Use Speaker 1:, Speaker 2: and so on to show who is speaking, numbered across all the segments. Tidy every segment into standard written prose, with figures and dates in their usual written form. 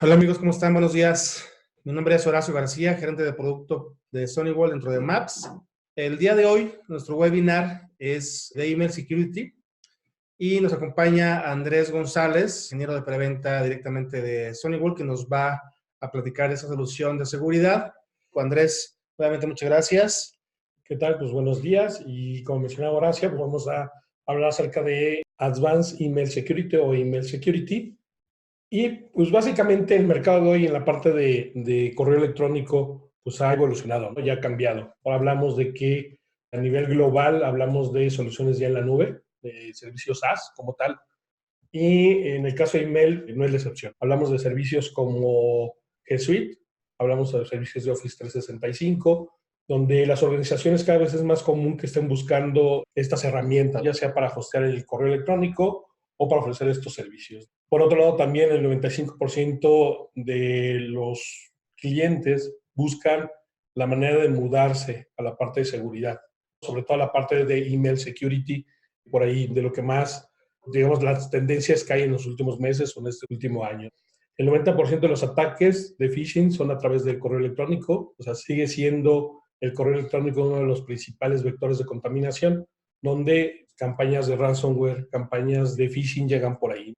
Speaker 1: Hola amigos, ¿cómo están? Buenos días. Mi nombre es Horacio García, gerente de producto de SonyWall dentro de Maps. El día de hoy, nuestro webinar es de Email Security y nos acompaña Andrés González, ingeniero de preventa directamente de SonyWall, que nos va a platicar esa solución de seguridad. Andrés, nuevamente muchas gracias.
Speaker 2: ¿Qué tal? Pues buenos días, y como mencionaba Horacio, pues vamos a hablar acerca de Advanced Email Security o Email Security. Y pues básicamente el mercado de hoy en la parte de correo electrónico pues ha evolucionado, ¿no? Ya ha cambiado. Ahora hablamos de que a nivel global hablamos de soluciones ya en la nube, de servicios SaaS como tal. Y en el caso de email no es la excepción. Hablamos de servicios como G Suite, hablamos de servicios de Office 365, donde las organizaciones cada vez es más común que estén buscando estas herramientas, ya sea para hostear el correo electrónico o para ofrecer estos servicios. Por otro lado, también el 95% de los clientes buscan la manera de mudarse a la parte de seguridad, sobre todo a la parte de email security, por ahí de lo que más, digamos, las tendencias que hay en los últimos meses o en este último año. El 90% de los ataques de phishing son a través del correo electrónico, o sea, sigue siendo el correo electrónico uno de los principales vectores de contaminación, donde campañas de ransomware, campañas de phishing llegan por ahí.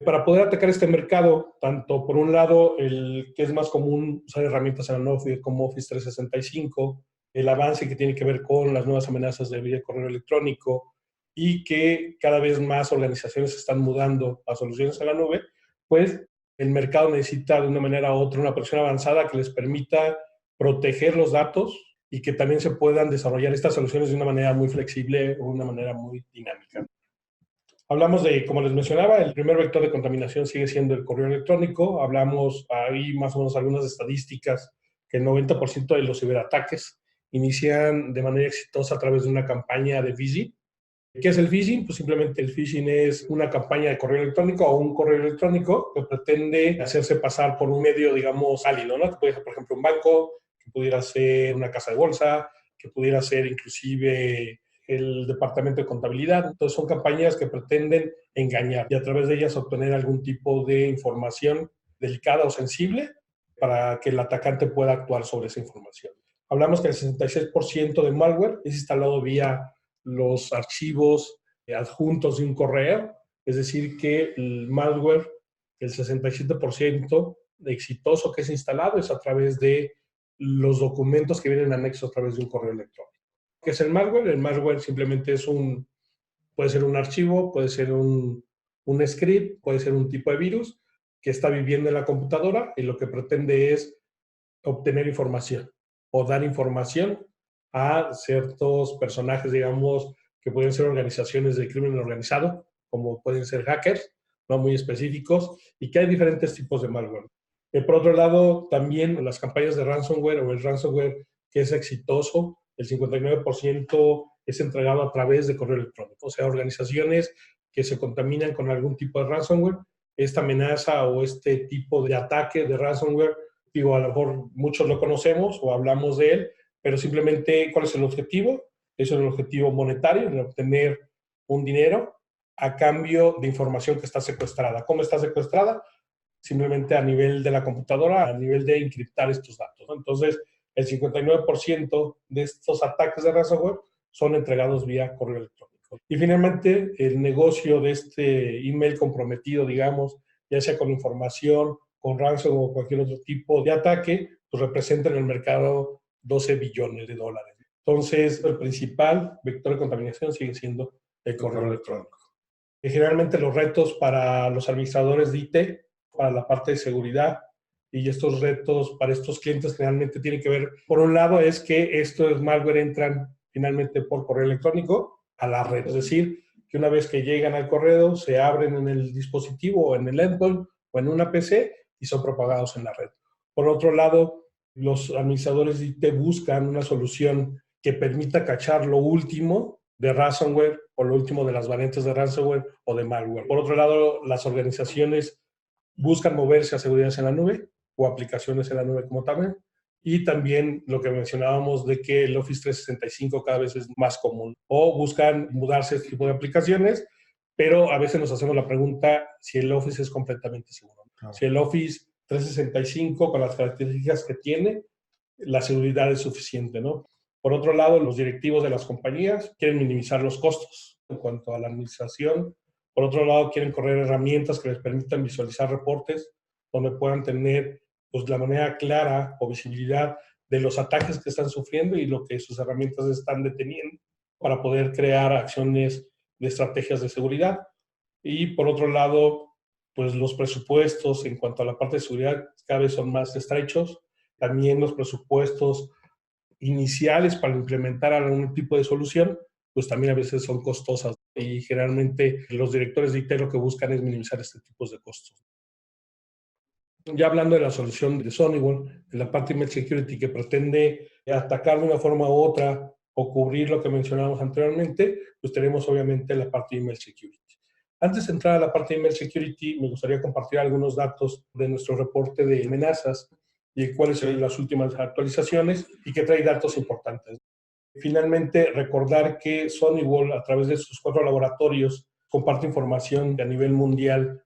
Speaker 2: Para poder atacar este mercado, tanto por un lado, el que es más común usar herramientas en la nube como Office 365, el avance que tiene que ver con las nuevas amenazas de vía correo electrónico y que cada vez más organizaciones se están mudando a soluciones en la nube, pues el mercado necesita de una manera u otra una protección avanzada que les permita proteger los datos y que también se puedan desarrollar estas soluciones de una manera muy flexible o de una manera muy dinámica. Hablamos de, como les mencionaba, el primer vector de contaminación sigue siendo el correo electrónico. Hablamos ahí más o menos algunas estadísticas que el 90% de los ciberataques inician de manera exitosa a través de una campaña de phishing. ¿Qué es el phishing? Pues simplemente el phishing es una campaña de correo electrónico o un correo electrónico que pretende hacerse pasar por un medio, digamos, válido, ¿no? Que puede ser, por ejemplo, un banco, que pudiera ser una casa de bolsa, que pudiera ser inclusive el departamento de contabilidad. Entonces son campañas que pretenden engañar y a través de ellas obtener algún tipo de información delicada o sensible para que el atacante pueda actuar sobre esa información. Hablamos que el 66% de malware es instalado vía los archivos adjuntos de un correo, es decir, que el malware, el 67% exitoso que es instalado es a través de los documentos que vienen anexos a través de un correo electrónico. ¿Qué es el malware? El malware simplemente es puede ser un archivo, puede ser un script, puede ser un tipo de virus que está viviendo en la computadora y lo que pretende es obtener información o dar información a ciertos personajes, digamos, que pueden ser organizaciones de crimen organizado, como pueden ser hackers, no muy específicos, y que hay diferentes tipos de malware. Por otro lado, también las campañas de ransomware o el ransomware que es exitoso, el 59% es entregado a través de correo electrónico. O sea, organizaciones que se contaminan con algún tipo de ransomware, esta amenaza o este tipo de ataque de ransomware, digo, a lo mejor muchos lo conocemos o hablamos de él, pero simplemente, ¿cuál es el objetivo? Es el objetivo monetario, de obtener un dinero a cambio de información que está secuestrada. ¿Cómo está secuestrada? Simplemente a nivel de la computadora, a nivel de encriptar estos datos, ¿no? Entonces, el 59% de estos ataques de ransomware son entregados vía correo electrónico. Y finalmente, el negocio de este email comprometido, digamos, ya sea con información, con ransomware o cualquier otro tipo de ataque, pues representa en el mercado 12 billones de dólares. Entonces, el principal vector de contaminación sigue siendo el correo electrónico. Y generalmente los retos para los administradores de IT, para la parte de seguridad, y estos retos para estos clientes generalmente tienen que ver, por un lado, es que estos malware entran finalmente por correo electrónico a la red. Es decir, que una vez que llegan al correo, se abren en el dispositivo o en el endpoint o en una PC y son propagados en la red. Por otro lado, los administradores de IT buscan una solución que permita cachar lo último de ransomware o lo último de las variantes de ransomware o de malware. Por otro lado, las organizaciones buscan moverse a seguridad en la nube o aplicaciones en la nube como también. Y también lo que mencionábamos de que el Office 365 cada vez es más común. O buscan mudarse a este tipo de aplicaciones pero a veces nos hacemos la pregunta si el Office es completamente seguro.
Speaker 1: Claro.
Speaker 2: Si el Office 365, con las características que tiene, la seguridad es suficiente, ¿no? Por otro lado, los directivos de las compañías quieren minimizar los costos en cuanto a la administración. Por otro lado, quieren correr herramientas que les permitan visualizar reportes donde puedan tener pues, la manera clara o visibilidad de los ataques que están sufriendo y lo que sus herramientas están deteniendo para poder crear acciones de estrategias de seguridad. Y por otro lado, pues los presupuestos en cuanto a la parte de seguridad cada vez son más estrechos. También los presupuestos iniciales para implementar algún tipo de solución, pues también a veces son costosas y generalmente los directores de IT lo que buscan es minimizar este tipo de costos. Ya hablando de la solución de Honeywell, en la parte de Email Security que pretende atacar de una forma u otra o cubrir lo que mencionamos anteriormente, pues tenemos obviamente la parte de Email Security. Antes de entrar a la parte de Email Security, me gustaría compartir algunos datos de nuestro reporte de amenazas y cuáles son las últimas actualizaciones y que trae datos importantes. Finalmente, recordar que Honeywell, a través de sus 4 laboratorios, comparte información a nivel mundial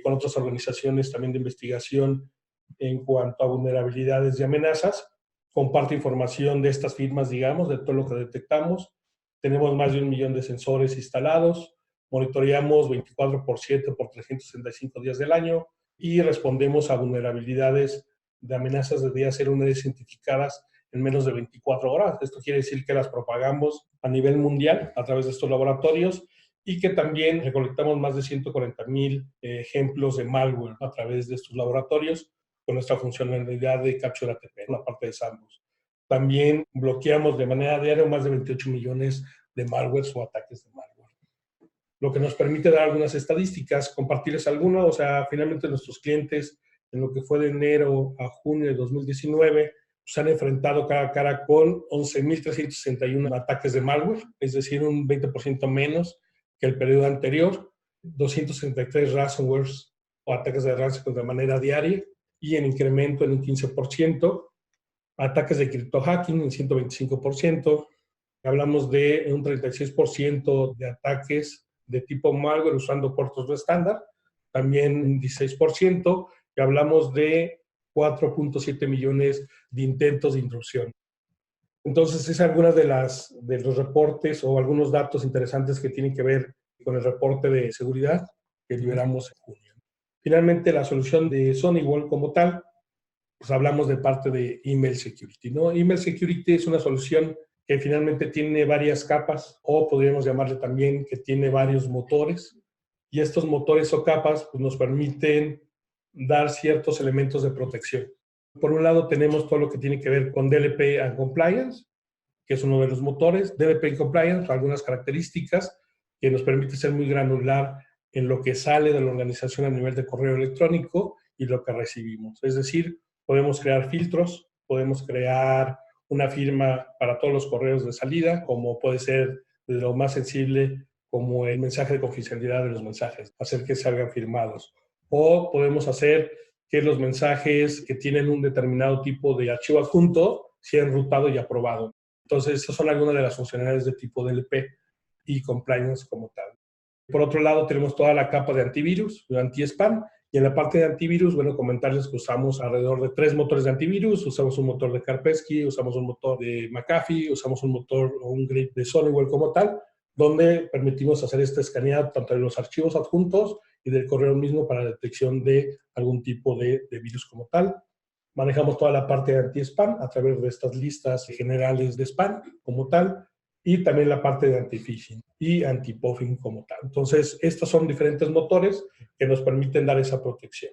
Speaker 2: con otras organizaciones también de investigación en cuanto a vulnerabilidades y amenazas. Comparte información de estas firmas, digamos, de todo lo que detectamos. Tenemos más de 1 millón de sensores instalados, monitoreamos 24/7 por 365 días del año y respondemos a vulnerabilidades de amenazas de día 0 identificadas en menos de 24 horas. Esto quiere decir que las propagamos a nivel mundial a través de estos laboratorios y que también recolectamos más de 140,000 ejemplos de malware a través de estos laboratorios con nuestra funcionalidad de Capture ATP, la parte de Sandbox. También bloqueamos de manera diaria más de 28 millones de malwares o ataques de malware. Lo que nos permite dar algunas estadísticas, compartirles algunas, o sea, finalmente nuestros clientes en lo que fue de enero a junio de 2019 se han enfrentado cara a cara con 11,361 ataques de malware, es decir, un 20% menos que el periodo anterior, 263 ransomwares o ataques de ransomware de manera diaria y en incremento en un 15%, ataques de criptohacking en 125%, hablamos de un 36% de ataques de tipo malware usando puertos no estándar, también un 16%, y hablamos de 4.7 millones de intentos de intrusión. Entonces, es algunas de los reportes o algunos datos interesantes que tienen que ver con el reporte de seguridad que liberamos en junio. Finalmente, la solución de Honeywell como tal, pues hablamos de parte de Email Security, ¿no? Email Security es una solución que finalmente tiene varias capas, o podríamos llamarle también que tiene varios motores, y estos motores o capas pues, nos permiten dar ciertos elementos de protección. Por un lado tenemos todo lo que tiene que ver con DLP and Compliance, que es uno de los motores. DLP and Compliance, algunas características que nos permite ser muy granular en lo que sale de la organización a nivel de correo electrónico y lo que recibimos. Es decir, podemos crear filtros, podemos crear una firma para todos los correos de salida, como puede ser desde lo más sensible como el mensaje de confidencialidad de los mensajes, hacer que salgan firmados. O podemos hacer que los mensajes que tienen un determinado tipo de archivo adjunto sean rutado y aprobado. Entonces, esas son algunas de las funcionalidades de tipo DLP y compliance como tal. Por otro lado, tenemos toda la capa de antivirus, de anti-spam, y en la parte de antivirus, bueno, comentarles que usamos alrededor de 3 motores de antivirus. Usamos un motor de Kaspersky, usamos un motor de McAfee, usamos un motor o un grid de Honeywell como tal, donde permitimos hacer este escaneado tanto de los archivos adjuntos y del correo mismo para detección de algún tipo de virus como tal. Manejamos toda la parte de anti-spam a través de estas listas generales de spam como tal, y también la parte de anti-phishing y anti-puffing como tal. Entonces, estos son diferentes motores que nos permiten dar esa protección.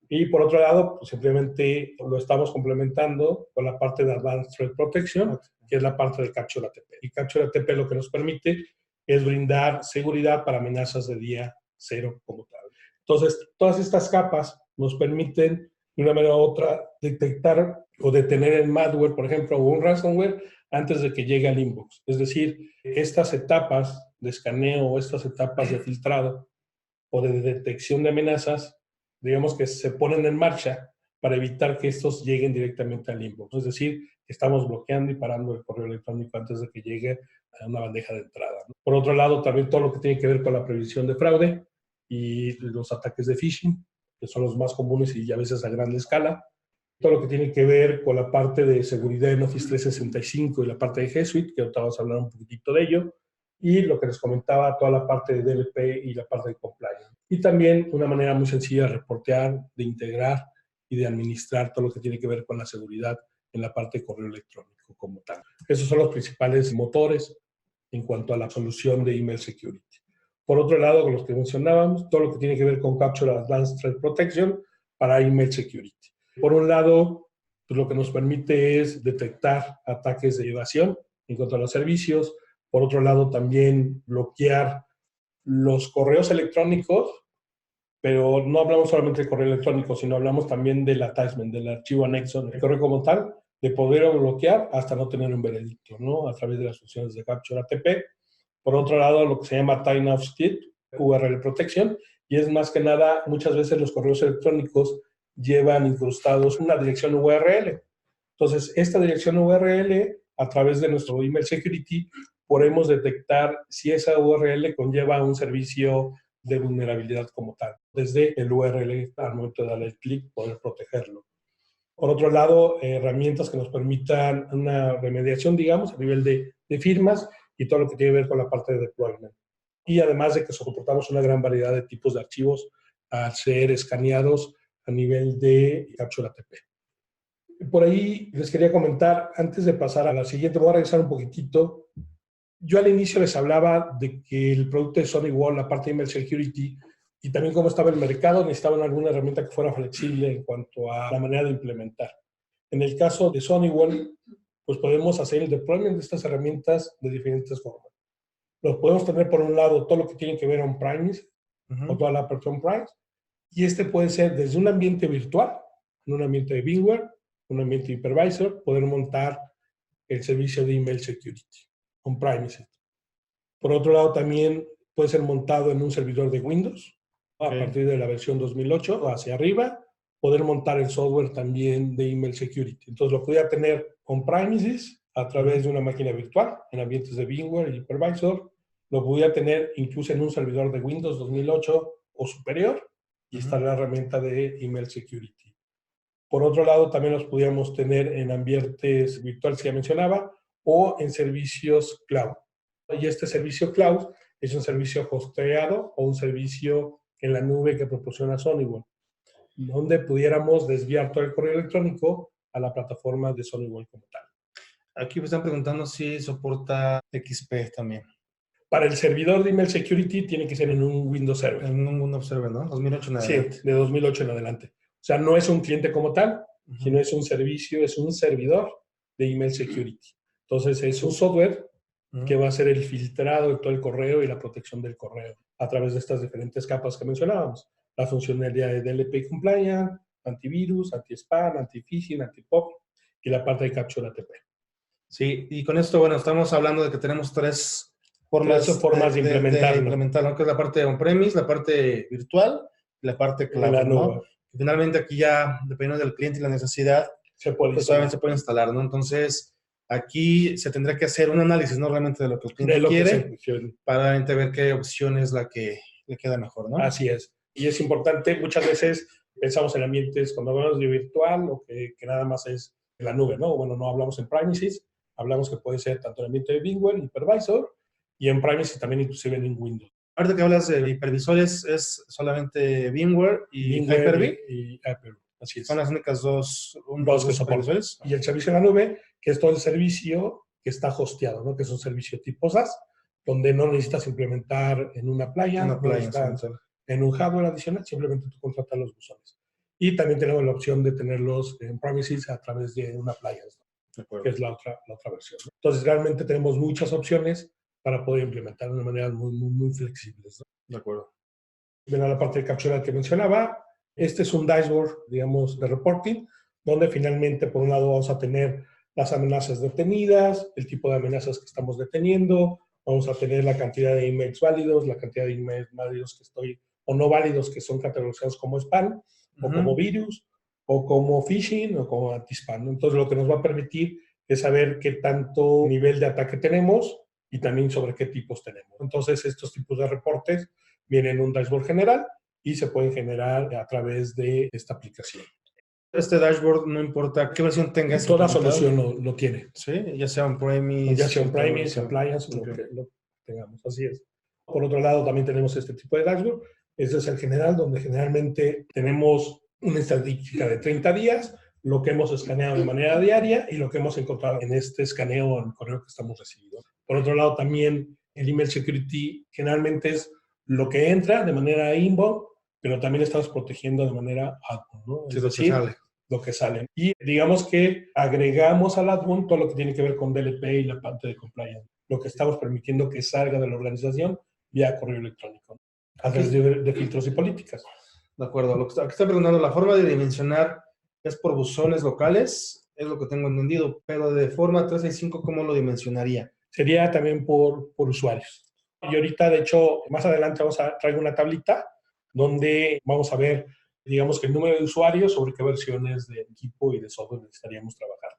Speaker 2: Y por otro lado, pues simplemente lo estamos complementando con la parte de Advanced Threat Protection, que es la parte del Capture ATP. Y Capture ATP lo que nos permite es brindar seguridad para amenazas de día 0 como tal. Entonces, todas estas capas nos permiten, de una manera u otra, detectar o detener el malware, por ejemplo, o un ransomware antes de que llegue al inbox. Es decir, estas etapas de escaneo o estas etapas de filtrado o de detección de amenazas, digamos que se ponen en marcha para evitar que estos lleguen directamente al inbox. Es decir, estamos bloqueando y parando el correo electrónico antes de que llegue a una bandeja de entrada, ¿no? Por otro lado, también todo lo que tiene que ver con la prevención de fraude y los ataques de phishing, que son los más comunes y a veces a gran escala. Todo lo que tiene que ver con la parte de seguridad en Office 365 y la parte de G Suite, que ahorita vamos a hablar un poquitito de ello, y lo que les comentaba, toda la parte de DLP y la parte de compliance. Y también una manera muy sencilla de reportear, de integrar y de administrar todo lo que tiene que ver con la seguridad en la parte de correo electrónico como tal. Esos son los principales motores en cuanto a la solución de Email Security. Por otro lado, con los que mencionábamos, todo lo que tiene que ver con Capture Advanced Threat Protection para Email Security. Por un lado, pues lo que nos permite es detectar ataques de evasión en cuanto a los servicios. Por otro lado, también bloquear los correos electrónicos, pero no hablamos solamente del correo electrónico, sino hablamos también del attachment, del archivo anexo del correo como tal, de poder bloquear hasta no tener un veredicto, ¿no? A través de las funciones de Capture ATP. Por otro lado, lo que se llama Time of State, URL Protection, y es más que nada, muchas veces los correos electrónicos llevan incrustados una dirección URL. Entonces, esta dirección URL, a través de nuestro Email Security, podemos detectar si esa URL conlleva un servicio de vulnerabilidad como tal. Desde el URL, al momento de darle el clic, poder protegerlo. Por otro lado, herramientas que nos permitan una remediación, digamos, a nivel de firmas y todo lo que tiene que ver con la parte de deployment. Y además de que soportamos una gran variedad de tipos de archivos al ser escaneados a nivel de Capture ATP. Por ahí les quería comentar, antes de pasar a la siguiente, voy a regresar un poquitito. Yo al inicio les hablaba de que el producto de SonyWall, la parte de Email Security, y también cómo estaba el mercado, necesitaban alguna herramienta que fuera flexible en cuanto a la manera de implementar. En el caso de SonyWall, pues podemos hacer el deployment de estas herramientas de diferentes formas. Los podemos tener por un lado todo lo que tiene que ver on-premise, o toda la parte on-premise, y este puede ser desde un ambiente virtual, en un ambiente de VMware, un ambiente hypervisor, poder montar el servicio de Email Security on-premise. Por otro lado, también puede ser montado en un servidor de Windows, a partir de la versión 2008 hacia arriba, poder montar el software también de Email Security. Entonces, lo podría tener on-premises a través de una máquina virtual, en ambientes de VMware y Hypervisor. Lo podría tener incluso en un servidor de Windows 2008 o superior, y está la herramienta de Email Security. Por otro lado, también los pudiéramos tener en ambientes virtuales que ya mencionaba, o en servicios cloud. Y este servicio cloud es un servicio hosteado o un servicio en la nube que proporciona SonyWall, donde pudiéramos desviar todo el correo electrónico a la plataforma de SonyWall como tal.
Speaker 1: Aquí me están preguntando si soporta XP también.
Speaker 2: Para el servidor de Email Security tiene que ser en un Windows Server.
Speaker 1: En un Windows Server, ¿no? 2008 en adelante.
Speaker 2: Sí, de 2008 en adelante. O sea, no es un cliente como tal, sino es un servicio, es un servidor de Email Security. Entonces, es un software que va a hacer el filtrado de todo el correo y la protección del correo a través de estas diferentes capas que mencionábamos. La funcionalidad de DLP Compliant, antivirus, anti-spam, anti-phishing, anti-pop y la parte de Capture ATP.
Speaker 1: Sí, y con esto, bueno, estamos hablando de que tenemos tres formas
Speaker 2: de implementarlo,
Speaker 1: ¿no? Que es la parte on-premise, la parte virtual y la parte cloud, ¿no? Finalmente aquí ya, dependiendo del cliente y la necesidad, pues obviamente se puede instalar, ¿no? Entonces, aquí se tendría que hacer un análisis, ¿no? Realmente de lo que el cliente quiere, para ver qué opción es la que le queda mejor, ¿no?
Speaker 2: Así es. Y es importante, muchas veces pensamos en ambientes, cuando hablamos de virtual, o que nada más es en la nube, ¿no? Bueno, no hablamos en premises, hablamos que puede ser tanto en el ambiente de VMware, Hypervisor, y en premises también inclusive en Windows.
Speaker 1: Ahorita que hablas de hipervisores, es solamente VMware y Hyper-V.
Speaker 2: Y Hyper-V, así es.
Speaker 1: Son las únicas dos
Speaker 2: que soportan. Y el servicio en la nube, que es todo el servicio que está hosteado, ¿no? Que es un servicio tipo SaaS, donde no necesitas implementar en una playa, en un hardware adicional, simplemente tú contratas los buzones. Y también tenemos la opción de tenerlos en premises a través de una playa, ¿no? Que es la otra versión, ¿no? Entonces, realmente tenemos muchas opciones para poder implementar de una manera muy flexibles, ¿no?
Speaker 1: De acuerdo.
Speaker 2: Ven a la parte de captura que mencionaba. Este es un dashboard, digamos, de reporting, donde finalmente, por un lado, vamos a tener las amenazas detenidas, el tipo de amenazas que estamos deteniendo, vamos a tener la cantidad de emails válidos, la cantidad de emails válidos que estoy, o no válidos, que son categorizados como spam, o como virus, o como phishing o como anti-spam, ¿no? Entonces, lo que nos va a permitir es saber qué tanto nivel de ataque tenemos y también sobre qué tipos tenemos. Entonces, estos tipos de reportes vienen en un dashboard general y se pueden generar a través de esta aplicación.
Speaker 1: Este dashboard, no importa qué versión tengas.
Speaker 2: Toda solución lo tiene.
Speaker 1: Sí, ya sea on-premise.
Speaker 2: Ya sea on-premise, appliance,
Speaker 1: okay.
Speaker 2: lo tengamos. Así es. Por otro lado, también tenemos este tipo de dashboard. Este es el general, donde generalmente tenemos una estadística de 30 días, lo que hemos escaneado de manera diaria y lo que hemos encontrado en este escaneo en el correo que estamos recibiendo. Por otro lado, también el email security generalmente es lo que entra de manera inbound, pero también estamos protegiendo de manera outbound, ¿no?
Speaker 1: Sí, es decir,
Speaker 2: lo que sale. Y digamos que agregamos al outbound todo lo que tiene que ver con DLP y la parte de compliance, lo que estamos permitiendo que salga de la organización vía correo electrónico, a través de filtros y políticas.
Speaker 1: De acuerdo. Lo que está preguntando, la forma de dimensionar es por buzones locales, es lo que tengo entendido, pero de forma 365, ¿cómo lo dimensionaría?
Speaker 2: Sería también por usuarios. Y ahorita, de hecho, más adelante traigo una tablita donde vamos a ver, digamos, que el número de usuarios sobre qué versiones de equipo y de software necesitaríamos trabajar.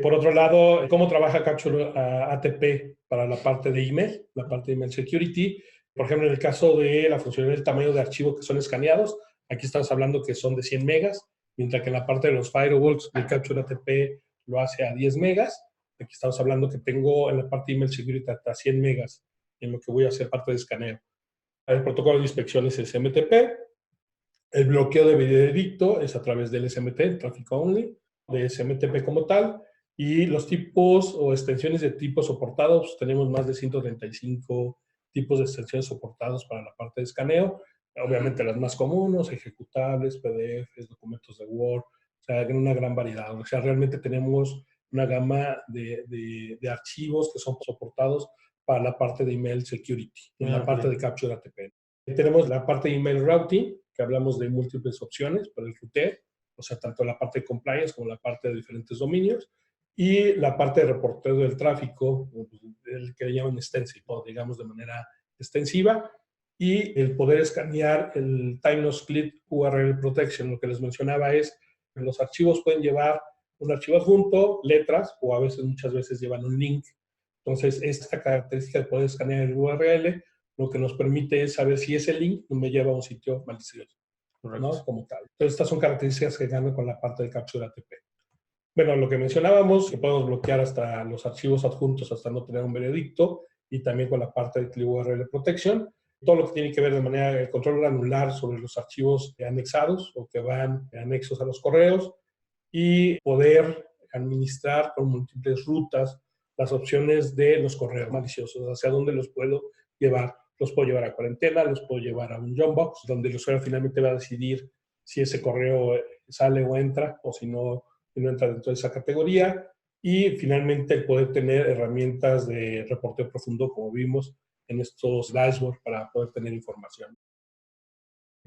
Speaker 2: Por otro lado, cómo trabaja Capture ATP para la parte de email, la parte de email security. Por ejemplo, en el caso de la funcionalidad del tamaño de archivo que son escaneados, aquí estamos hablando que son de 100 megas, mientras que en la parte de los firewalls, el Capture ATP lo hace a 10 megas. Aquí estamos hablando que tengo en la parte de email security hasta 100 megas en lo que voy a hacer parte de escaneo. El protocolo de inspección es SMTP. El bloqueo de veredicto es a través del SMT, el Traffic Only, de SMTP como tal. Y los tipos o extensiones de tipos soportados, tenemos más de 135 tipos de extensiones soportados para la parte de escaneo. Obviamente las más comunes, ejecutables, PDFs, documentos de Word, o sea, una gran variedad. O sea, realmente tenemos una gama de archivos que son soportados para la parte de email security, en la parte de Capture ATP. Tenemos la parte de email routing, que hablamos de múltiples opciones para el routeo, o sea, tanto la parte de compliance como la parte de diferentes dominios, y la parte de reporteo del tráfico, el que le llaman extensive, digamos de manera extensiva, y el poder escanear el Time No Split URL Protection. Lo que les mencionaba es que los archivos pueden llevar un archivo adjunto, letras, o a veces, muchas veces llevan un link. Entonces, esta característica de poder escanear el URL, lo que nos permite es saber si ese link no me lleva a un sitio malicioso, ¿no? Como tal. Entonces, estas son características que ganan con la parte de Capture ATP. Bueno, lo que mencionábamos, que podemos bloquear hasta los archivos adjuntos hasta no tener un veredicto, y también con la parte de URL Protection. Todo lo que tiene que ver de manera el control granular sobre los archivos anexados o que van anexos a los correos, y poder administrar con múltiples rutas las opciones de los correos maliciosos, hacia dónde los puedo llevar. Los puedo llevar a cuarentena, los puedo llevar a un Jumpbox, donde el usuario finalmente va a decidir si ese correo sale o entra, o si no entra dentro de esa categoría. Y finalmente el poder tener herramientas de reporteo profundo, como vimos en estos dashboards, para poder tener información.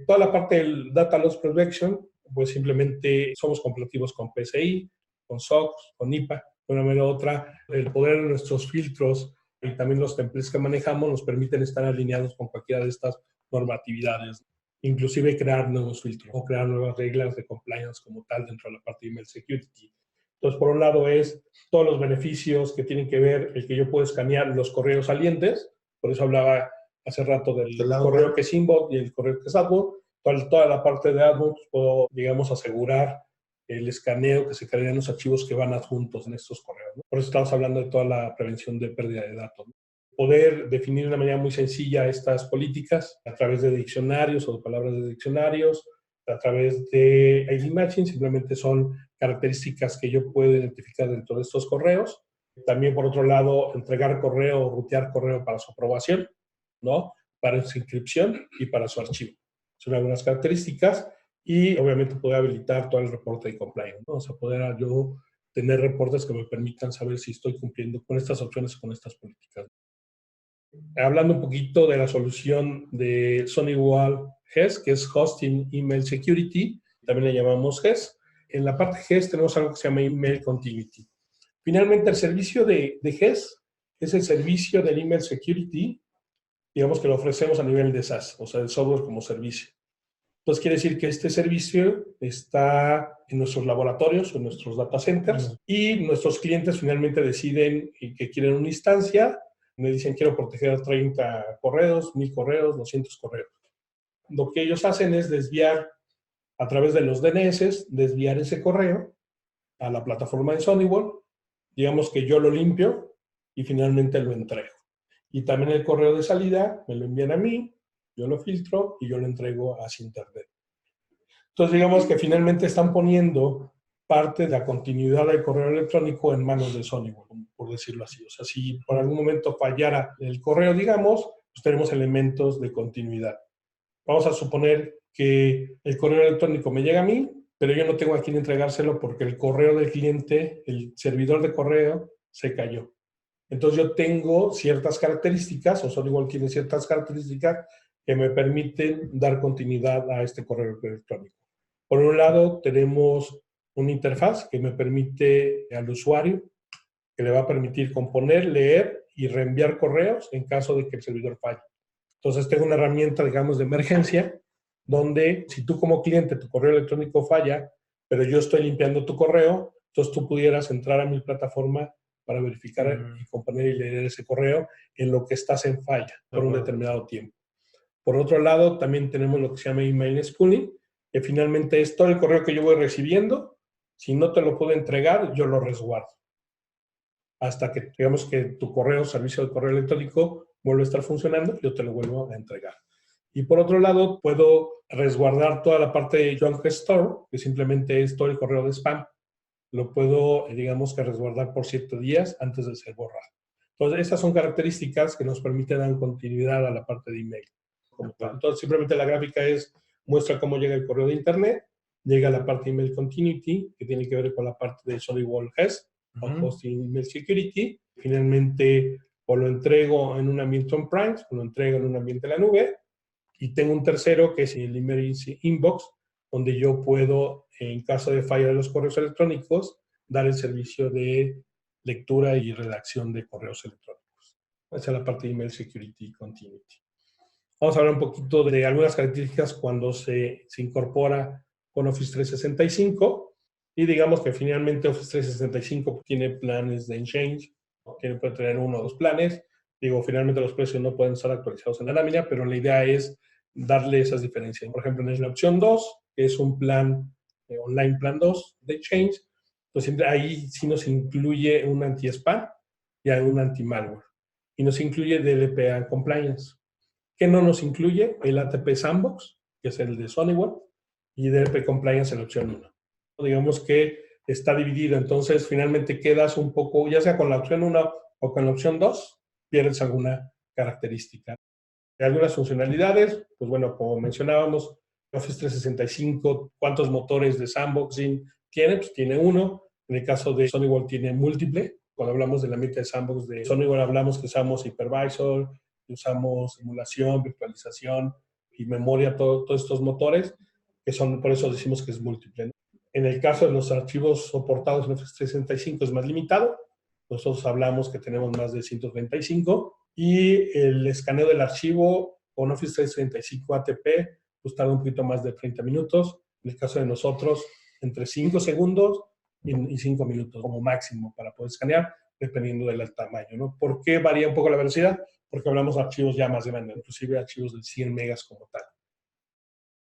Speaker 2: Toda la parte del Data Loss Prevention, pues simplemente somos compatibles con PCI, con SOX, con IPA. De una manera u otra, el poder de nuestros filtros y también los templates que manejamos nos permiten estar alineados con cualquiera de estas normatividades, inclusive crear nuevos filtros o crear nuevas reglas de compliance como tal dentro de la parte de email security. Entonces, por un lado es todos los beneficios que tienen que ver el que yo puedo escanear los correos salientes, por eso hablaba hace rato del correo que es inbound y el correo que es outbound. Toda la parte de outbound, pues puedo, digamos, asegurar el escaneo que se crean los archivos que van adjuntos en estos correos, ¿no? Por eso estamos hablando de toda la prevención de pérdida de datos, ¿no? Poder definir de una manera muy sencilla estas políticas a través de diccionarios o de palabras de diccionarios, a través de ID matching, simplemente son características que yo puedo identificar dentro de estos correos. También, por otro lado, entregar correo o rutear correo para su aprobación, ¿no? Para su inscripción y para su archivo. Son algunas características, y obviamente poder habilitar todo el reporte de compliance, ¿no? O sea, poder yo tener reportes que me permitan saber si estoy cumpliendo con estas opciones o con estas políticas. Hablando un poquito de la solución de SonyWall HES, que es Hosting Email Security, también le llamamos HES. En la parte HES tenemos algo que se llama Email Continuity. Finalmente, el servicio de HES es el servicio del Email Security, digamos que lo ofrecemos a nivel de SaaS, o sea, el software como servicio. Entonces quiere decir que este servicio está en nuestros laboratorios, en nuestros data centers, y nuestros clientes finalmente deciden que quieren una instancia. Me dicen, quiero proteger 30 correos, 1000 correos, 200 correos. Lo que ellos hacen es desviar a través de los DNS, desviar ese correo a la plataforma de Sonywall. Digamos que yo lo limpio y finalmente lo entrego. Y también el correo de salida me lo envían a mí, yo lo filtro y yo lo entrego hacia Internet. Entonces, digamos que finalmente están poniendo parte de la continuidad del correo electrónico en manos de Sonywall, por decirlo así. O sea, si por algún momento fallara el correo, digamos, pues tenemos elementos de continuidad. Vamos a suponer que el correo electrónico me llega a mí, pero yo no tengo a quién entregárselo porque el correo del cliente, el servidor de correo, se cayó. Entonces yo tengo ciertas características, o Sonywall tiene ciertas características que me permiten dar continuidad a este correo electrónico. Por un lado, tenemos una interfaz que me permite al usuario, que le va a permitir componer, leer y reenviar correos en caso de que el servidor falle. Entonces tengo una herramienta, digamos, de emergencia, donde si tú como cliente tu correo electrónico falla, pero yo estoy limpiando tu correo, entonces tú pudieras entrar a mi plataforma para verificar y componer y leer ese correo en lo que estás en falla por un determinado tiempo. Por otro lado, también tenemos lo que se llama email spooling, que finalmente es todo el correo que yo voy recibiendo. Si no te lo puedo entregar, yo lo resguardo. Hasta que, digamos, que tu correo, servicio de correo electrónico, vuelve a estar funcionando, yo te lo vuelvo a entregar. Y por otro lado, puedo resguardar toda la parte de Junk Store, que simplemente es todo el correo de spam. Lo puedo, digamos, que resguardar por 7 días antes de ser borrado. Entonces, estas son características que nos permiten dar continuidad a la parte de email. Entonces, simplemente la gráfica muestra cómo llega el correo de Internet, llega a la parte de email continuity, que tiene que ver con la parte de Sonywall Host, Hosting Email Security. Finalmente, o lo entrego en un ambiente on-prem, o lo entrego en un ambiente en la nube. Y tengo un tercero, que es el Emergency Inbox, donde yo puedo, en caso de falla de los correos electrónicos, dar el servicio de lectura y redacción de correos electrónicos. Esa es la parte de Email Security Continuity. Vamos a hablar un poquito de algunas características cuando se incorpora con Office 365. Y digamos que finalmente Office 365 tiene planes de Exchange, que puede tener 1 o 2 planes. Digo, finalmente los precios no pueden estar actualizados en la lámina, pero la idea es darle esas diferencias. Por ejemplo, en la opción 2, que es un plan online plan 2 de Exchange, pues ahí sí nos incluye un anti-spam y un anti-malware. Y nos incluye DLP Compliance. ¿Qué no nos incluye? El ATP Sandbox, que es el de Sonywall, y DLP Compliance en la opción 1. Digamos que está dividido, entonces finalmente quedas un poco, ya sea con la opción 1 o con la opción 2, pierdes alguna característica. De algunas funcionalidades, pues bueno, como mencionábamos, Office 365, ¿cuántos motores de sandboxing tiene? Pues tiene uno. En el caso de Sonywall tiene múltiple. Cuando hablamos del ambiente de sandbox de Sonywall, hablamos que usamos hypervisor, que usamos simulación, virtualización y memoria, todos estos motores, que son, por eso decimos que es múltiple, ¿no? En el caso de los archivos soportados en Office 365 es más limitado. Nosotros hablamos que tenemos más de 125 y el escaneo del archivo con Office 365 ATP pues tarda un poquito más de 30 minutos. En el caso de nosotros, entre 5 segundos y 5 minutos como máximo para poder escanear, dependiendo del tamaño, ¿no? ¿Por qué varía un poco la velocidad? Porque hablamos de archivos ya más grandes, inclusive archivos de 100 megas como tal.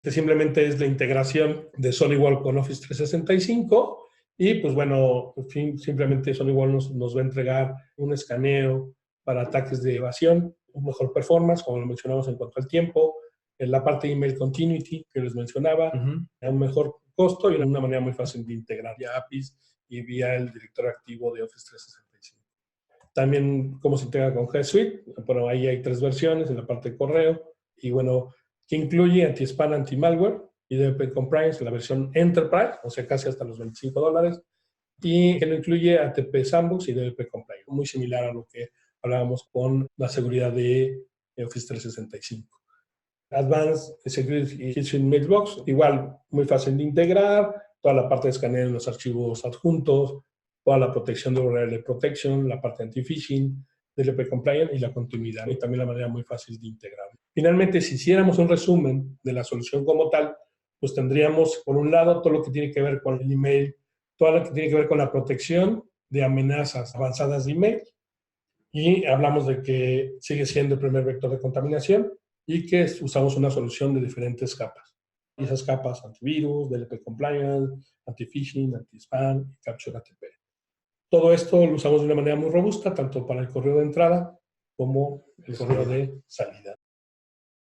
Speaker 2: Simplemente es la integración de Sonywall con Office 365 y pues bueno, simplemente Sonywall nos va a entregar un escaneo para ataques de evasión, un mejor performance, como lo mencionamos en cuanto al tiempo, en la parte de email continuity que les mencionaba, un mejor costo y una manera muy fácil de integrar vía APIs y vía el directorio activo de Office 365. También cómo se integra con G Suite. Bueno, ahí hay 3 versiones en la parte de correo y bueno, que incluye anti-spam, anti-malware y DLP Compliance en la versión Enterprise, o sea, casi hasta los $25, y que no incluye ATP Sandbox y DLP Compliance, muy similar a lo que hablábamos con la seguridad de Office 365. Advanced Security Kitchen Mailbox, igual muy fácil de integrar, toda la parte de escaneo en los archivos adjuntos, toda la protección de URL Protection, la parte anti-phishing, DLP Compliant y la continuidad, y también la manera muy fácil de integrar. Finalmente, si hiciéramos un resumen de la solución como tal, pues tendríamos, por un lado, todo lo que tiene que ver con el email, todo lo que tiene que ver con la protección de amenazas avanzadas de email, y hablamos de que sigue siendo el primer vector de contaminación y que usamos una solución de diferentes capas. Y esas capas, antivirus, DLP compliance, anti-phishing, anti-spam y capture ATP. Todo esto lo usamos de una manera muy robusta, tanto para el correo de entrada como el correo de salida.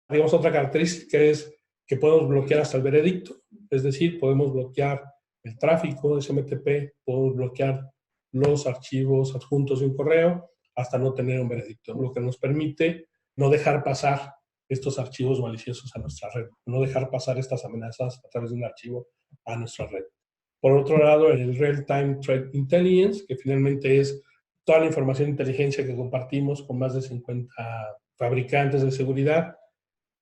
Speaker 2: Digamos, otra característica es que podemos bloquear hasta el veredicto, es decir, podemos bloquear el tráfico de SMTP, podemos bloquear los archivos adjuntos de un correo hasta no tener un veredicto, lo que nos permite no dejar pasar estos archivos maliciosos a nuestra red, no dejar pasar estas amenazas a través de un archivo a nuestra red. Por otro lado, el Real-Time Threat Intelligence, que finalmente es toda la información de inteligencia que compartimos con más de 50 fabricantes de seguridad,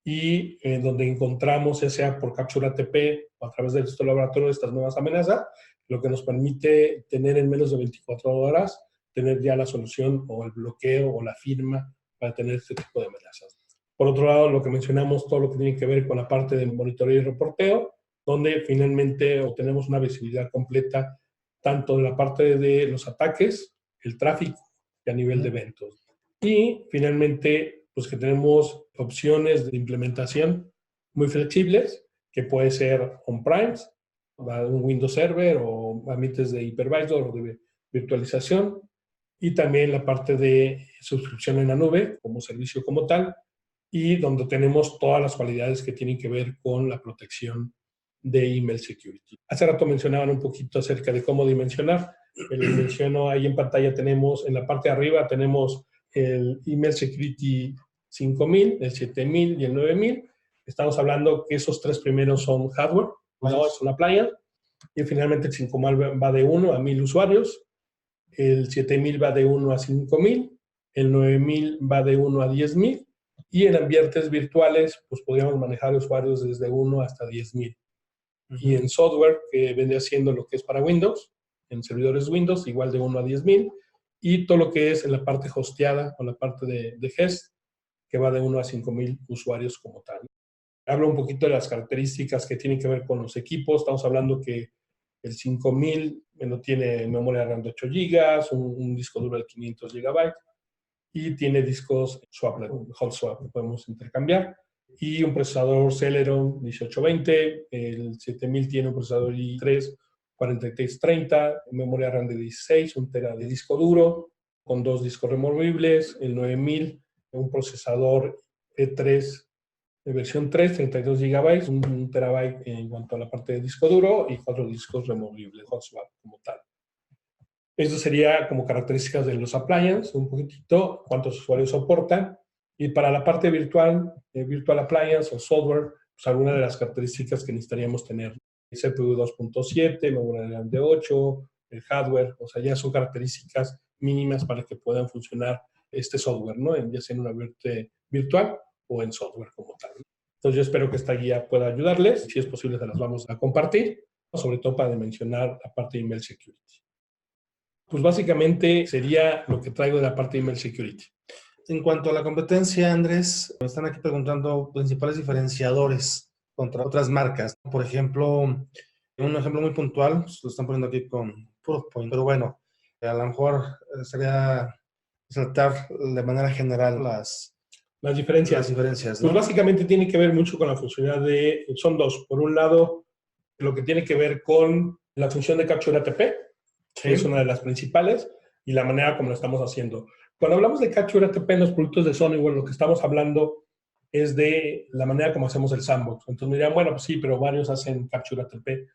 Speaker 2: y donde encontramos, ya sea por captura ATP o a través de estos laboratorios, estas nuevas amenazas, lo que nos permite tener en menos de 24 horas, tener ya la solución o el bloqueo o la firma para tener este tipo de amenazas. Por otro lado, lo que mencionamos, todo lo que tiene que ver con la parte de monitoreo y reporteo, donde finalmente obtenemos una visibilidad completa tanto de la parte de los ataques, el tráfico y a nivel de eventos. Y finalmente, pues que tenemos opciones de implementación muy flexibles, que puede ser on-primes, un Windows Server o ambientes de hypervisor o de virtualización, y también la parte de suscripción en la nube como servicio como tal, y donde tenemos todas las cualidades que tienen que ver con la protección de email security. Hace rato mencionaban un poquito acerca de cómo dimensionar. Les menciono, ahí en pantalla tenemos, en la parte de arriba tenemos el email security 5000, el 7000 y el 9000. Estamos hablando que esos tres primeros son hardware, no es una appliance, y finalmente el 5000 va de 1 a 1000 usuarios, el 7000 va de 1 a 5000, el 9000 va de 1 a 10000, y en ambientes virtuales, pues podríamos manejar usuarios desde 1 hasta 10000. Y en software, que vendría siendo lo que es para Windows, en servidores Windows, igual de 1 a 10,000, y todo lo que es en la parte hosteada o la parte de guest, que va de 1 a 5,000 usuarios como tal. Hablo un poquito de las características que tienen que ver con los equipos. Estamos hablando que el 5000 tiene memoria RAM de 8 GB, un disco duro de 500 GB, y tiene discos swap, hot swap, lo podemos intercambiar, y un procesador Celeron 1820, el 7000 tiene un procesador i3 4330, memoria RAM de 16, 1 tera de disco duro, con 2 discos removibles, el 9000, un procesador E3 de versión 3, 32 GB, 1 terabyte en cuanto a la parte de disco duro y 4 discos removibles, hot swap como tal. Eso sería como características de los appliances, un poquitito, cuántos usuarios soportan. Y para la parte virtual, virtual appliance o software, pues algunas de las características que necesitaríamos tener. CPU 2.7, memoria RAM de 8, el hardware, o sea, ya son características mínimas para que puedan funcionar este software, ¿no? Ya sea en un ambiente virtual o en software como tal. Entonces yo espero que esta guía pueda ayudarles. Si es posible, se las vamos a compartir, sobre todo para dimensionar la parte de email security. Pues básicamente sería lo que traigo de la parte de email security.
Speaker 1: En cuanto a la competencia, Andrés, me están aquí preguntando principales diferenciadores contra otras marcas. Por ejemplo, un ejemplo muy puntual, pues, lo están poniendo aquí con Proofpoint, pero bueno, a lo mejor sería resaltar de manera general las
Speaker 2: diferencias.
Speaker 1: ¿no?
Speaker 2: Pues básicamente tiene que ver mucho con la funcionalidad de, son dos. Por un lado, lo que tiene que ver con la función de capture ATP, que es una de las principales, y la manera como lo estamos haciendo. Cuando hablamos de capture ATP en los productos de Honeywell, lo que estamos hablando es de la manera como hacemos el sandbox. Entonces me dirán, bueno, pues sí, pero varios hacen capture ATP.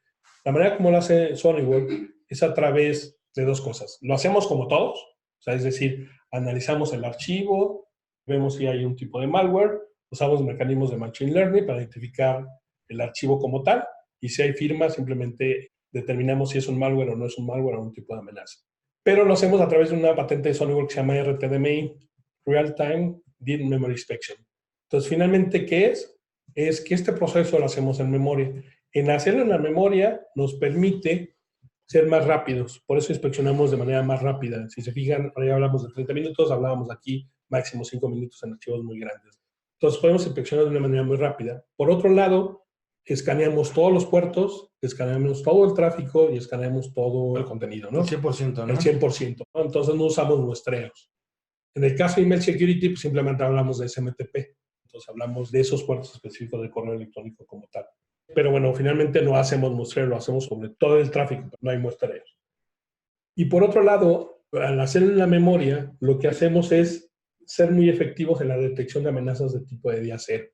Speaker 2: La manera como lo hace Honeywell es a través de dos cosas. Lo hacemos como todos, o sea, es decir, analizamos el archivo, vemos si hay un tipo de malware, usamos mecanismos de machine learning para identificar el archivo como tal, y si hay firma, simplemente determinamos si es un malware o no es un malware o un tipo de amenaza. Pero lo hacemos a través de una patente de Honeywell que se llama RTDMI, Real Time Deep Memory Inspection. Entonces, finalmente, ¿qué es? Es que este proceso lo hacemos en memoria. En hacerlo en la memoria nos permite ser más rápidos. Por eso inspeccionamos de manera más rápida. Si se fijan, ahora ya hablamos de 30 minutos, hablábamos aquí máximo 5 minutos en archivos muy grandes. Entonces podemos inspeccionar de una manera muy rápida. Por otro lado, escaneamos todos los puertos, escaneamos todo el tráfico y escaneamos todo el contenido, ¿no?
Speaker 1: El 100%, ¿no?
Speaker 2: El 100%, ¿no? Entonces no usamos muestreos. En el caso de Email Security, pues simplemente hablamos de SMTP. Entonces hablamos de esos puertos específicos del correo electrónico como tal. Pero bueno, finalmente no hacemos muestreo, lo hacemos sobre todo el tráfico, no hay muestreos. Y por otro lado, al hacer en la memoria, lo que hacemos es ser muy efectivos en la detección de amenazas de tipo de día cero.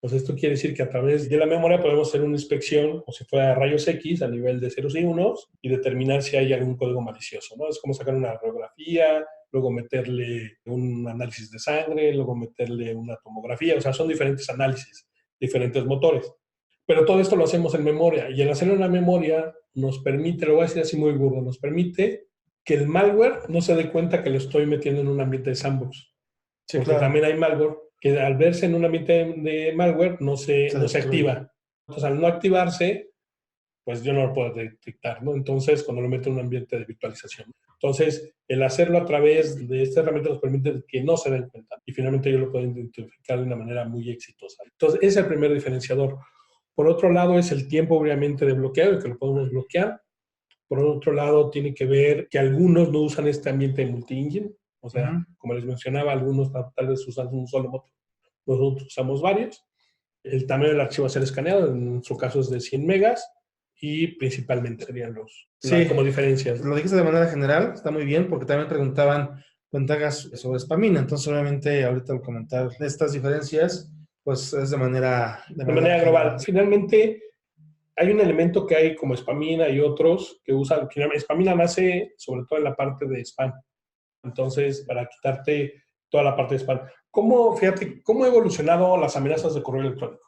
Speaker 2: Pues esto quiere decir que a través de la memoria podemos hacer una inspección, o si fuera rayos X, a nivel de ceros y unos, y determinar si hay algún código malicioso, ¿no? Es como sacar una radiografía, luego meterle un análisis de sangre, luego meterle una tomografía, o sea, son diferentes análisis, diferentes motores. Pero todo esto lo hacemos en memoria, y al hacerlo en la memoria nos permite, lo voy a decir así muy burdo, nos permite que el malware no se dé cuenta que lo estoy metiendo en un ambiente de sandbox. Sí, porque claro, también hay malware que al verse en un ambiente de malware no se activa. Entonces, al no activarse, pues yo no lo puedo detectar, ¿no? Entonces, cuando lo meto en un ambiente de virtualización. Entonces, el hacerlo a través de esta herramienta nos permite que no se den cuenta y finalmente yo lo puedo identificar de una manera muy exitosa. Entonces, ese es el primer diferenciador. Por otro lado, es el tiempo, obviamente, de bloqueo y que lo podemos bloquear. Por otro lado, tiene que ver que algunos no usan este ambiente de multi-engine. O sea, como les mencionaba, algunos tal vez usan un solo motor. Nosotros usamos varios. El tamaño del archivo a ser escaneado, en su caso es de 100 megas, y principalmente serían como diferencias.
Speaker 1: Lo dijiste de manera general, está muy bien, porque también preguntaban ventajas sobre Spamina. Entonces, obviamente, ahorita al comentar estas diferencias, pues es de manera
Speaker 2: global. Finalmente, hay un elemento que hay como Spamina y otros que usan. Spamina nace sobre todo en la parte de spam. Entonces, para quitarte toda la parte de spam. Fíjate, ¿cómo han evolucionado las amenazas de correo electrónico?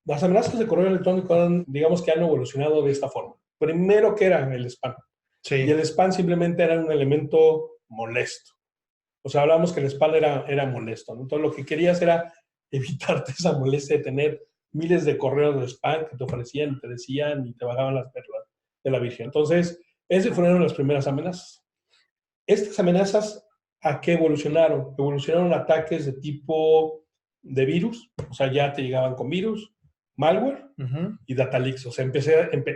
Speaker 2: Las amenazas de correo electrónico digamos que han evolucionado de esta forma. Primero, que era el spam. Sí. Y el spam simplemente era un elemento molesto. O sea, hablamos que el spam era molesto, ¿no? Entonces, lo que querías era evitarte esa molestia de tener miles de correos de spam que te ofrecían, te decían y te bajaban las perlas de la Virgen. Entonces, esas fueron las primeras amenazas. Estas amenazas, ¿a qué evolucionaron? Evolucionaron ataques de tipo de virus, o sea, ya te llegaban con virus, malware y data leaks. O sea,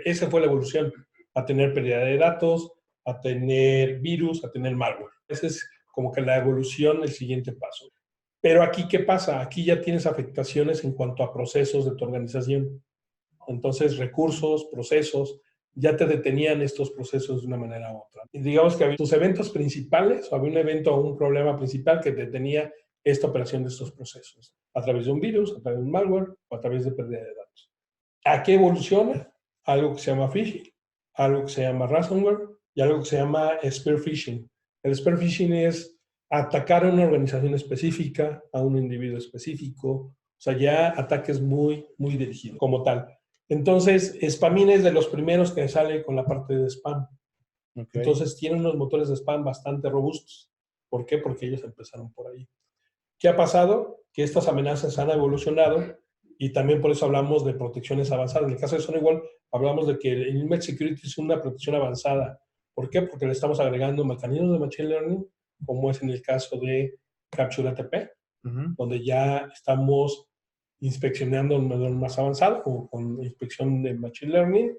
Speaker 2: esa fue la evolución, a tener pérdida de datos, a tener virus, a tener malware. Esa es como que la evolución, el siguiente paso. Pero aquí, ¿qué pasa? Aquí ya tienes afectaciones en cuanto a procesos de tu organización. Entonces, recursos, procesos, ya te detenían estos procesos de una manera u otra. Y digamos que había tus eventos principales, o había un evento o un problema principal que detenía esta operación de estos procesos, a través de un virus, a través de un malware o a través de pérdida de datos. ¿A qué evoluciona? Algo que se llama phishing, algo que se llama ransomware y algo que se llama spear phishing. El spear phishing es atacar a una organización específica, a un individuo específico, o sea, ya ataques muy, muy dirigidos como tal. Entonces, Spamina es de los primeros que sale con la parte de spam. Okay. Entonces, tiene unos motores de spam bastante robustos. ¿Por qué? Porque ellos empezaron por ahí. ¿Qué ha pasado? Que estas amenazas han evolucionado y también por eso hablamos de protecciones avanzadas. En el caso de SonicWall, hablamos de que el Email Security es una protección avanzada. ¿Por qué? Porque le estamos agregando mecanismos de Machine Learning, como es en el caso de Capture ATP, donde ya estamos inspeccionando un modelo más avanzado, con inspección de Machine Learning,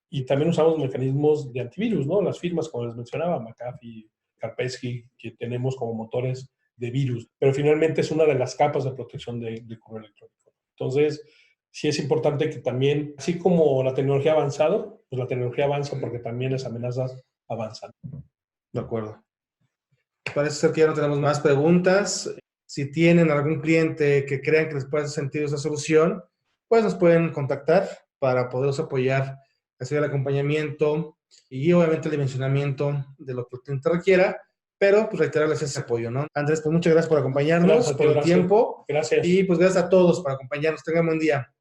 Speaker 2: y también usamos mecanismos de antivirus, ¿no? Las firmas, como les mencionaba, McAfee, Kaspersky, que tenemos como motores de virus, pero finalmente es una de las capas de protección de correo electrónico. Entonces, sí es importante que también, así como la tecnología ha avanzado, pues la tecnología avanza porque también las amenazas avanzan.
Speaker 1: De acuerdo. Parece ser que ya no tenemos más preguntas. Si tienen algún cliente que crean que les pueda hacer sentido esa solución, pues nos pueden contactar para poderlos apoyar, hacer el acompañamiento y obviamente el dimensionamiento de lo que el cliente requiera, pero pues reiterarles ese apoyo, ¿no? Andrés, pues muchas gracias por acompañarnos, por el tiempo.
Speaker 2: Gracias.
Speaker 1: Y pues gracias a todos por acompañarnos. Tengan buen día.